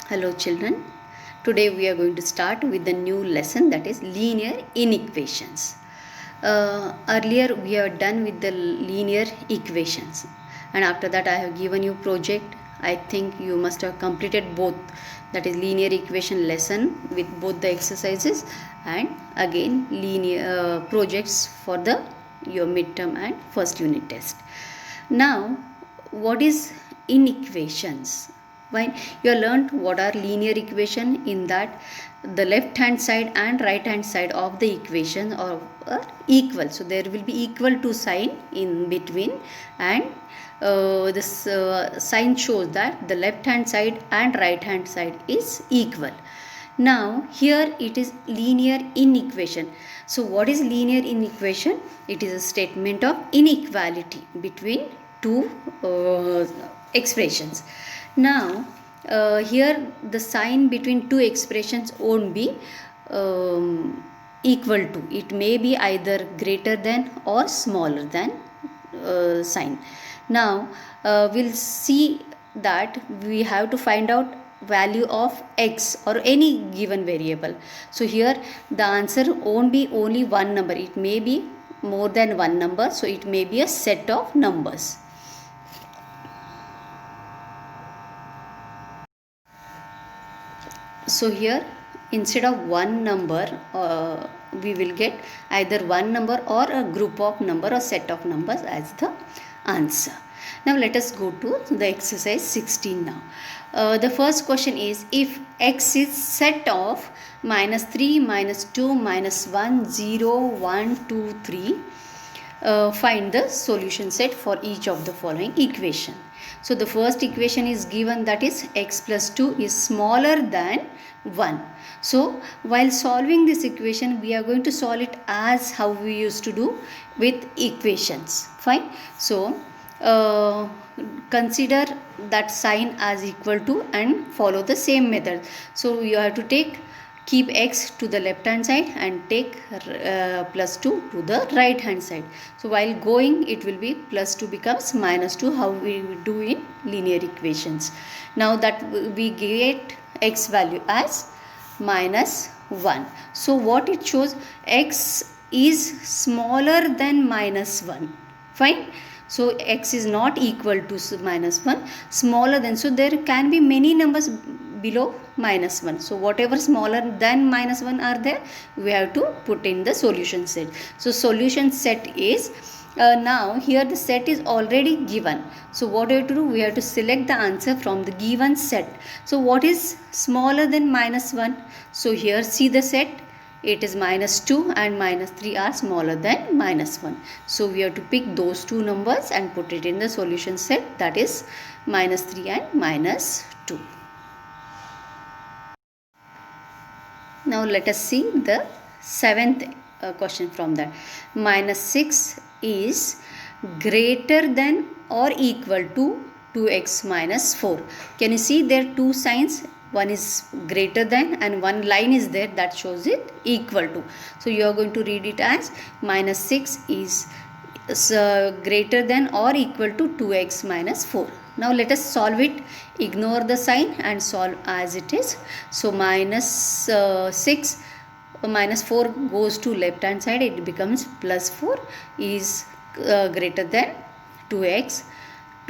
Hello children. Today we are going to start with the new lesson, that is linear inequations. Earlier we are done with the linear equations, and after that I have given you project. I think you must have completed both, that is linear equation lesson with both the exercises and again linear projects for the your midterm and first unit test. Now, what is inequations? When you have learned what are linear equation, in that the left hand side and right hand side of the equation are equal, so there will be equal to sign in between, and this sign shows that the left hand side and right hand side is equal. Now here it is linear inequation. So what is linear inequation? It is a statement of inequality between two expressions. Now here the sign between two expressions won't be equal to. It may be either greater than or smaller than sign. Now we'll see that we have to find out value of x or any given variable. So here the answer won't be only one number, it may be more than one number, so it may be a set of numbers. So here instead of one number we will get either one number or a group of number or set of numbers as the answer. Now let us go to the exercise 16 now. The first question is, if x is set of minus 3, minus 2, minus 1, 0, 1, 2, 3, find the solution set for each of the following equation. So the first equation is given, that is x plus 2 is smaller than 1. So while solving this equation we are going to solve it as how we used to do with equations. Fine. So consider that sign as equal to and follow the same method. So you have to keep x to the left hand side and take plus 2 to the right hand side. So while going it will be plus 2 becomes minus 2, how we do in linear equations. Now that we get x value as minus 1. So what it shows, x is smaller than minus 1. Fine. So x is not equal to minus 1, smaller than. So there can be many numbers below minus 1. So whatever smaller than minus 1 are there, we have to put in the solution set. So solution set is now here the set is already given. So what we have to do, we have to select the answer from the given set. So what is smaller than minus 1? So here see the set, it is minus 2 and minus 3 are smaller than minus 1. So we have to pick those two numbers and put it in the solution set, that is minus 3 and minus 2. Now let us see the seventh question from that. Minus 6 is greater than or equal to 2x minus 4. Can you see there are two signs? One is greater than and one line is there that shows it equal to. So you are going to read it as minus 6 is greater than or equal to 2x minus 4. Now let us solve it. Ignore the sign and solve as it is. So minus 6 minus 4 goes to left hand side, it becomes plus 4 is greater than 2x.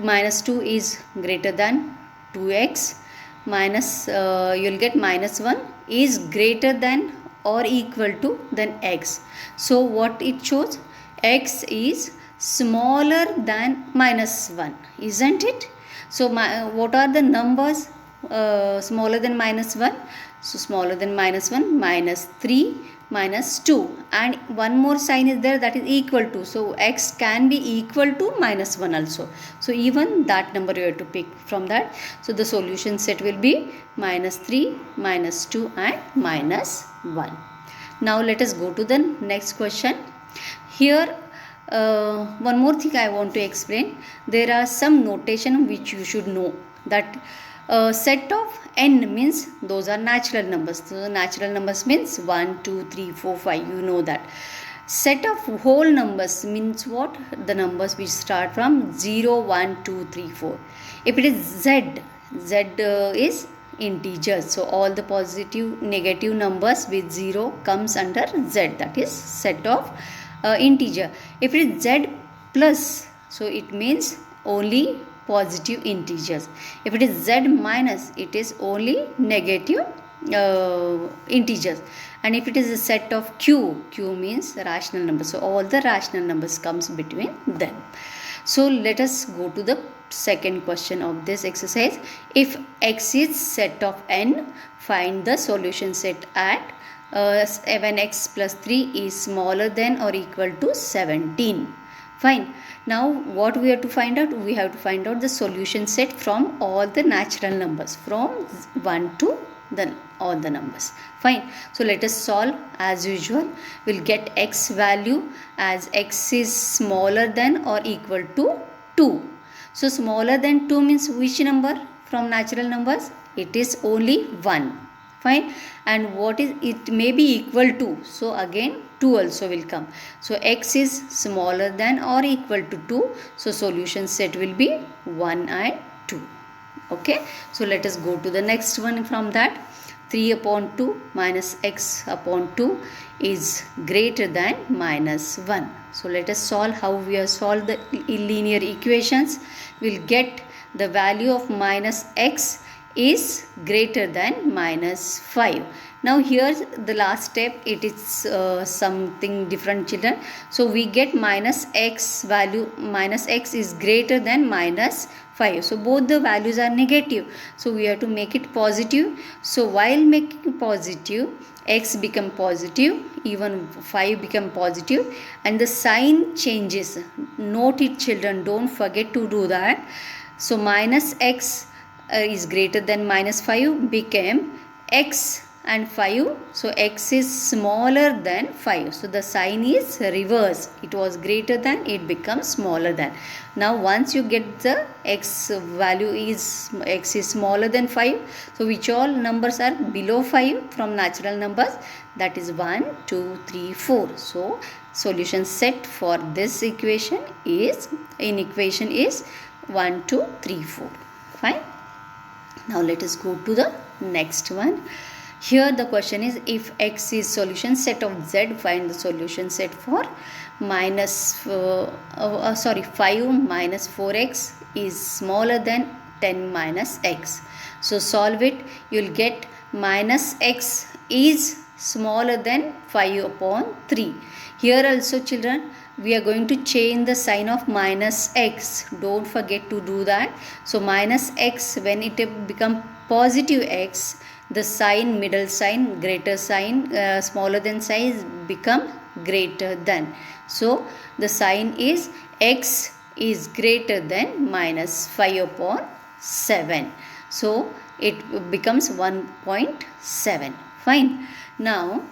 Minus 2 is greater than 2x. Minus you will get minus 1 is greater than or equal to than x. So what it shows, x is smaller than minus 1, isn't it? So what are the numbers smaller than minus 1? So smaller than minus 1, minus 3, minus 2, and one more sign is there, that is equal to. So x can be equal to minus 1 also. So even that number you have to pick from that. So the solution set will be minus 3, minus 2 and minus 1. Now let us go to the next question. Here one more thing I want to explain. There are some notation which you should know, that set of n means those are natural numbers. So natural numbers means 1, 2, 3, 4, 5. You know that. Set of whole numbers means what? The numbers which start from 0, 1, 2, 3, 4. If it is z is integers. So all the positive negative numbers with 0 comes under z, that is set of integer. If it is z plus, so it means only positive integers. If it is z minus, it is only negative integers. And if it is a set of q means rational numbers. So all the rational numbers comes between them. So let us go to the second question of this exercise. If x is set of n, find the solution set at 7x plus 3 is smaller than or equal to 17. Fine. Now what we have to find out? We have to find out the solution set from all the natural numbers from 1 to all the numbers. Fine. So let us solve as usual. We'll get x value as x is smaller than or equal to 2. So smaller than 2 means which number from natural numbers? It is only 1. Fine. And what is it? May be equal to. So again 2 also will come. So x is smaller than or equal to 2. So solution set will be 1 and 2. Okay. So let us go to the next one from that. 3 upon 2 minus x upon 2 is greater than minus 1. So let us solve how we have solved the linear equations. We will get the value of minus x is greater than minus 5. Now here the last step, it is something different, children. So we get minus x value, minus x is greater than minus 5. So both the values are negative. So we have to make it positive. So while making positive, x become positive, even 5 become positive, and the sign changes. Note it, children, don't forget to do that. So minus x is greater than minus 5 became x and 5. So x is smaller than 5. So the sign is reverse. It was greater than, it becomes smaller than. Now once you get the x value is, x is smaller than 5. So which all numbers are below 5 from natural numbers? That is 1, 2, 3, 4. So solution set for this equation is, in equation is 1, 2, 3, 4. Fine. Now let us go to the next one. Here the question is, if x is solution set of z, find the solution set for minus 5 minus 4x is smaller than 10 minus x. So solve it. You will get minus x is smaller than 5 upon 3. Here also, children, we are going to change the sign of minus x. Don't forget to do that. So minus x, when it become positive x, the sign, middle sign, greater sign, smaller than sign become greater than. So the sign is x is greater than minus 5 upon 7. So it becomes 1.7. Fine. Now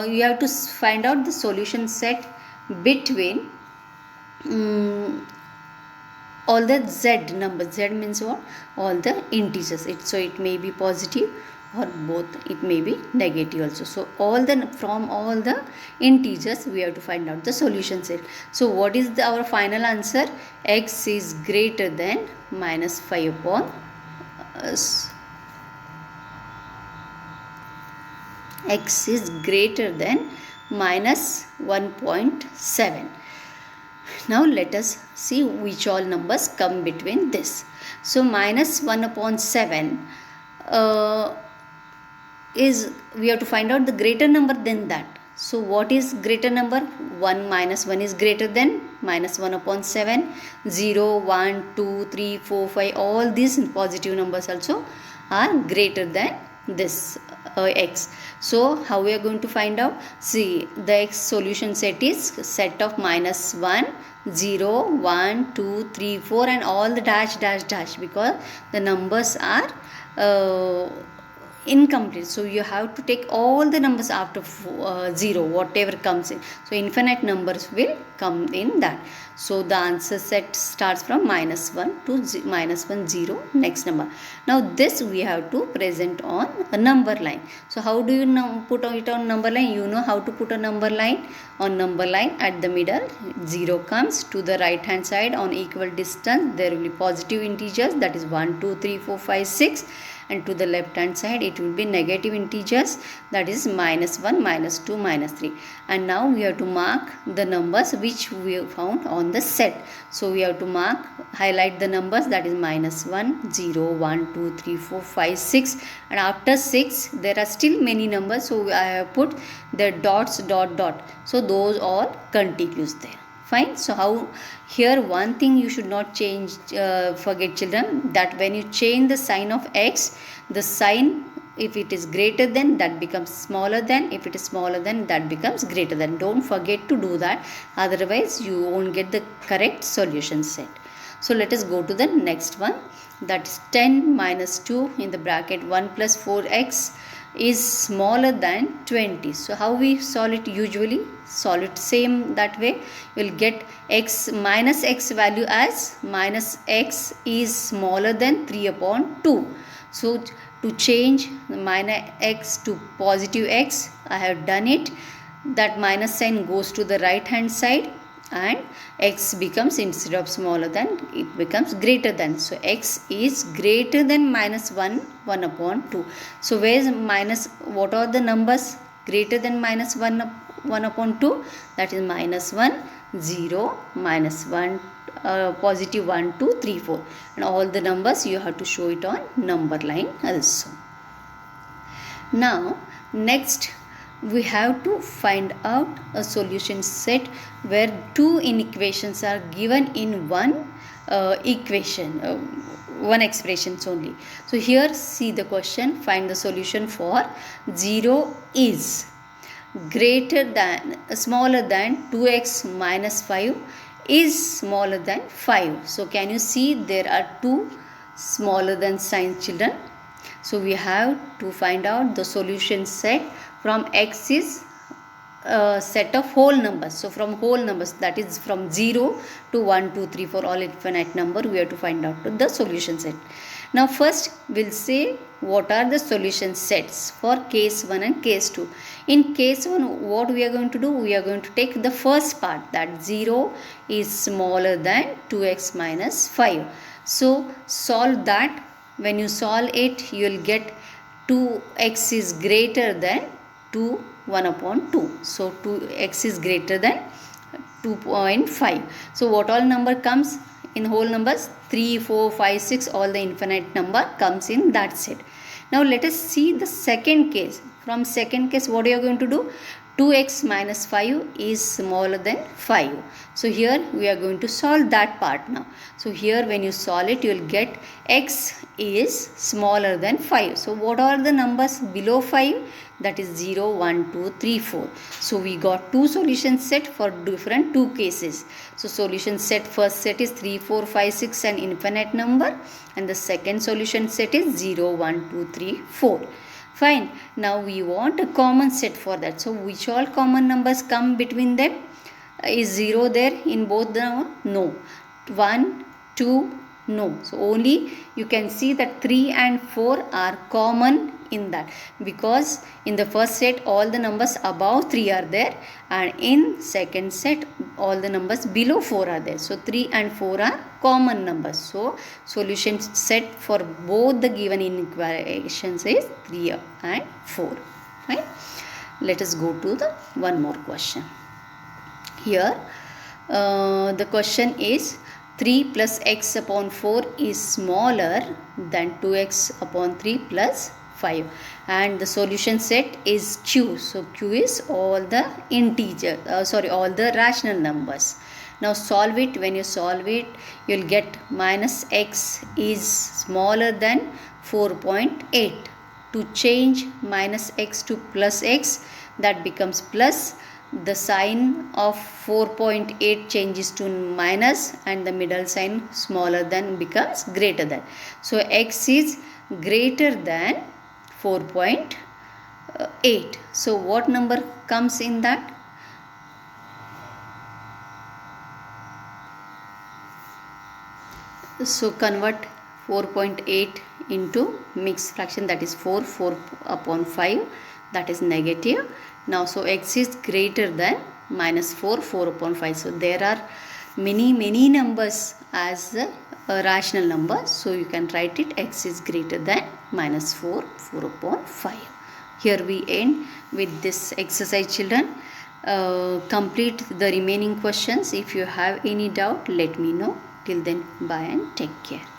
you have to find out the solution set between all the z numbers. Z means what? All the integers. So it may be positive or both, it may be negative also. So all the, from all the integers we have to find out the solution set. So what is our final answer? X is greater than minus 5 upon x is greater than minus 1.7. Now let us see which all numbers come between this. So minus 1 upon 7 is, we have to find out the greater number than that. So what is greater number? 1 minus 1 is greater than minus 1 upon 7. 0, 1, 2, 3, 4, 5, all these positive numbers also are greater than this x. So how we are going to find out? See, the x solution set is set of minus 1, 0, 1, 2, 3, 4 and all the dash dash dash, because the numbers are incomplete. So you have to take all the numbers after 0, whatever comes in. So infinite numbers will come in that. So the answer set starts from -1 to -1, 0, next number. Now this we have to present on a number line. So how do you put it on number line? You know how to put a number line. On number line, at the middle 0 comes. To the right hand side on equal distance there will be positive integers, that is 1, 2, 3, 4, 5, 6, and to the left hand side it will be negative integers, that is -1, -2, -3. And now we have to mark the numbers which we have found on the set. So we have to highlight the numbers, that is -1, 0, 1, 2, 3, 4, 5, 6, and after 6 there are still many numbers, so I have put the dots, dot, dot, so those all contiguous there. Fine. So how here one thing you should not change, forget children, that when you change the sign of x, the sign, if it is greater than, that becomes smaller than, if it is smaller than, that becomes greater than. Don't forget to do that, otherwise you won't get the correct solution set. So let us go to the next one, that is 10 minus 2 in the bracket 1 plus 4x is smaller than 20. So how we solve it? Usually solve it same that way. You will get x minus x value as minus x is smaller than 3 upon 2. So to change minus x to positive x, I have done it. That minus sign goes to the right hand side and x becomes, instead of smaller than, it becomes greater than. So x is greater than -1, 1 upon 2. So where is minus, what are the numbers greater than -1, 1 upon 2? That is -1, 0, -1, positive 1, 2, 3, 4, and all the numbers you have to show it on number line also. Now next we have to find out a solution set where two inequations are given in one equation, one expressions only. So here see the question, find the solution for 0 is greater than, smaller than 2x minus 5 is smaller than 5. So can you see there are two smaller than signs, children? So we have to find out the solution set from x is set of whole numbers. So from whole numbers, that is from 0 to 1, 2, 3, 4, all infinite number, we have to find out the solution set. Now first we'll say what are the solution sets for case 1 and case 2. In case 1, what we are going to do? We are going to take the first part, that 0 is smaller than 2x minus 5. So solve that. When you solve it, you will get 2x is greater than 2, 1 upon 2. So 2x is greater than 2.5. So what all number comes in whole numbers? 3, 4, 5, 6, all the infinite number comes in that set. Now let us see the second case. From second case, what are you going to do? 2x minus 5 is smaller than 5. So here we are going to solve that part now. So here when you solve it, you will get x is smaller than 5. So what are the numbers below 5? That is 0, 1, 2, 3, 4. So we got two solution set for different two cases. So solution set, first set is 3, 4, 5, 6 an infinite number, and the second solution set is 0, 1, 2, 3, 4. Fine. Now we want a common set for that. So which all common numbers come between them? Is 0 there in both the? No. 1, 2, no. So only you can see that 3 and 4 are common in that, because in the first set all the numbers above 3 are there, and in second set all the numbers below 4 are there. So 3 and 4 are common numbers. So solution set for both the given equations is 3 and 4. Right? Let us go to the one more question. Here the question is 3 plus x upon 4 is smaller than 2x upon 3 plus 5, and the solution set is q. So q is all the integer, all the rational numbers. Now solve it. When you solve it, you will get minus x is smaller than 4.8. To change minus x to plus x, that becomes plus. The sign of 4.8 changes to minus, and the middle sign smaller than becomes greater than. So x is greater than 4.8. So what number comes in that? So convert 4.8 into mixed fraction, that is 4 upon 5, that is negative. Now so x is greater than minus 4 upon 5. So there are many numbers as a rational number. So you can write it x is greater than minus 4 upon 5. Here we end with this exercise, children. Complete the remaining questions. If you have any doubt, let me know. Till then, bye and take care.